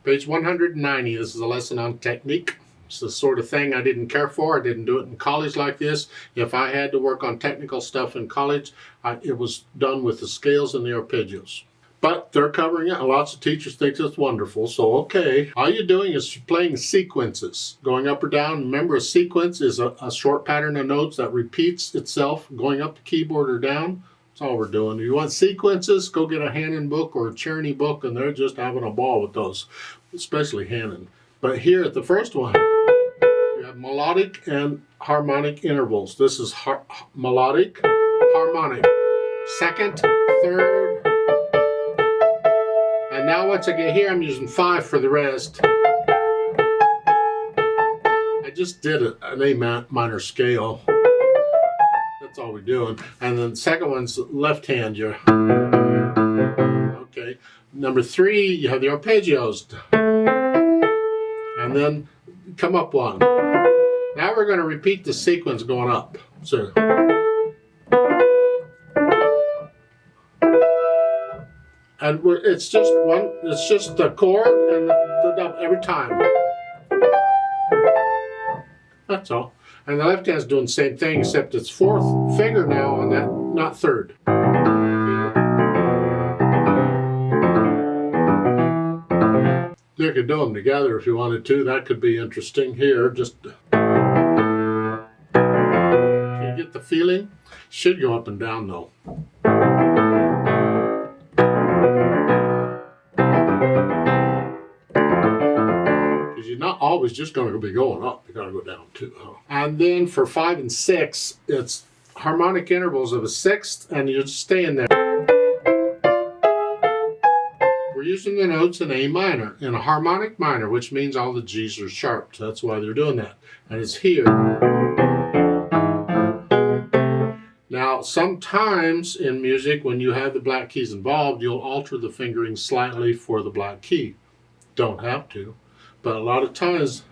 Page 190, this is a lesson on technique. It's the sort of thing I didn't care for. I didn't do it in college like this. If I had to work on technical stuff in college, it was done with the scales and the arpeggios. But they're covering it, and lots of teachers think it's wonderful, so okay. All you're doing is playing sequences, going up or down. Remember, a sequence is a short pattern of notes that repeats itself, going up the keyboard or down. That's all we're doing. If you want sequences, go get a Hannon book or a Czerny book, and they're just having a ball with those, especially Hannon. But here at the first one, you have melodic and harmonic intervals. This is melodic, harmonic, second, third, and now once I get here, I'm using 5 for the rest. I just did an A minor scale. That's all we're doing. And then the second one's left hand. Okay. Number 3, you have the arpeggios. And then come up one. Now we're going to repeat the sequence going up. So. And it's just one. It's just the chord and the double every time. That's all. And the left hand's doing the same thing, except it's 4th finger now on that, not 3rd. You could do them together if you wanted to. That could be interesting. Here, just can you get the feeling? Should go up and down though. You're not always just going to be going up. You got to go down too. And then for 5 and 6, it's harmonic intervals of a 6th, and you're just staying there. We're using the notes in A minor, in a harmonic minor, which means all the G's are sharp. So that's why they're doing that. And it's here. Now, sometimes in music, when you have the black keys involved, you'll alter the fingering slightly for the black key. Don't have to. But a lot of times,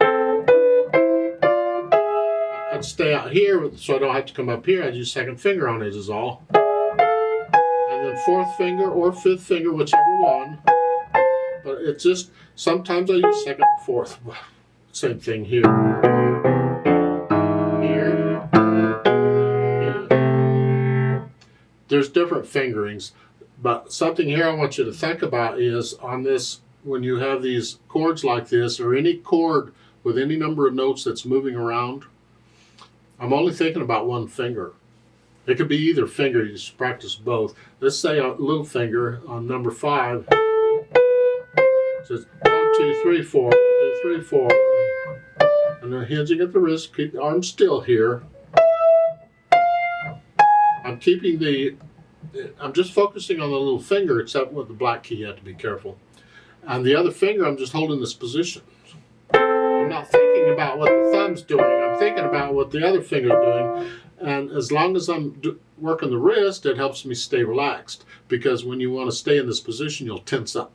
I'd stay out here so I don't have to come up here. I'd use 2nd finger on it is all. And then 4th finger or 5th finger, whichever one. But it's just, sometimes I use 2nd, 4th. Same thing here. Here. Here. There's different fingerings. But something here I want you to think about is on this, when you have these chords like this, or any chord with any number of notes that's moving around, I'm only thinking about one finger. It could be either finger, you just practice both. Let's say a little finger on number 5. It says 1, 2, 3, 4, 1, 2, 3, 4. And then hinging at the wrist, keep the arm still here. I'm just focusing on the little finger, except with the black key, you have to be careful. And the other finger, I'm just holding this position. I'm not thinking about what the thumb's doing. I'm thinking about what the other finger's doing. And as long as I'm working the wrist, it helps me stay relaxed. Because when you want to stay in this position, you'll tense up.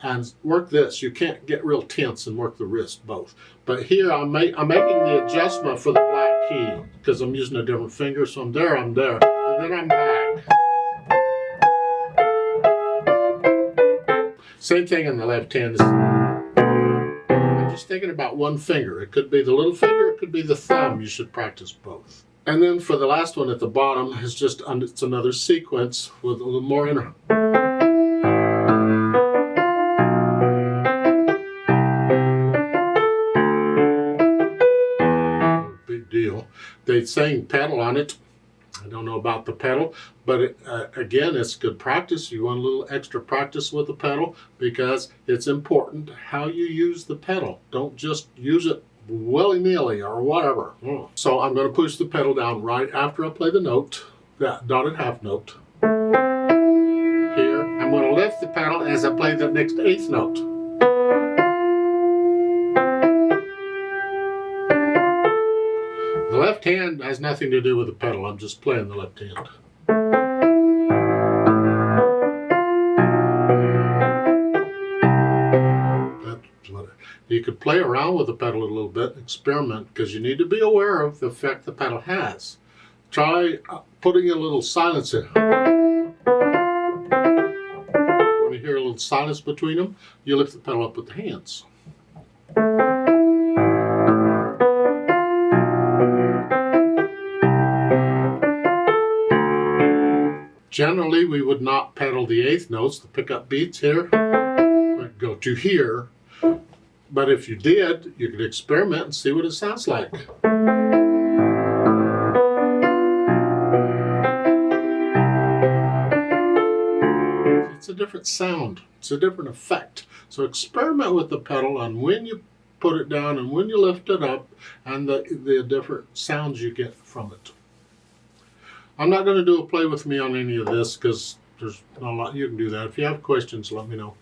And work this. You can't get real tense and work the wrist both. But here, I'm making the adjustment for the black key. Because I'm using a different finger. So I'm there. And then I'm back. Same thing in the left hand. I'm just thinking about one finger. It could be the little finger, it could be the thumb. You should practice both. And then for the last one at the bottom, it's another sequence with a little more inner. Big deal. They're saying pedal on it. I don't know about the pedal, but again, it's good practice. You want a little extra practice with the pedal because it's important how you use the pedal. Don't just use it willy-nilly or whatever. So I'm going to push the pedal down right after I play the note, that dotted half note. Here, I'm going to lift the pedal as I play the next 8th note. The left hand has nothing to do with the pedal. I'm just playing the left hand. You could play around with the pedal a little bit, experiment, because you need to be aware of the effect the pedal has. Try putting a little silence in. When you hear a little silence between them, you lift the pedal up with the hands. Generally, we would not pedal the eighth notes, the pickup beats here. We'd go to here. But if you did, you could experiment and see what it sounds like. It's a different sound. It's a different effect. So experiment with the pedal on when you put it down and when you lift it up, and the different sounds you get from it. I'm not going to do a play with me on any of this because there's not a lot you can do that. If you have questions, let me know.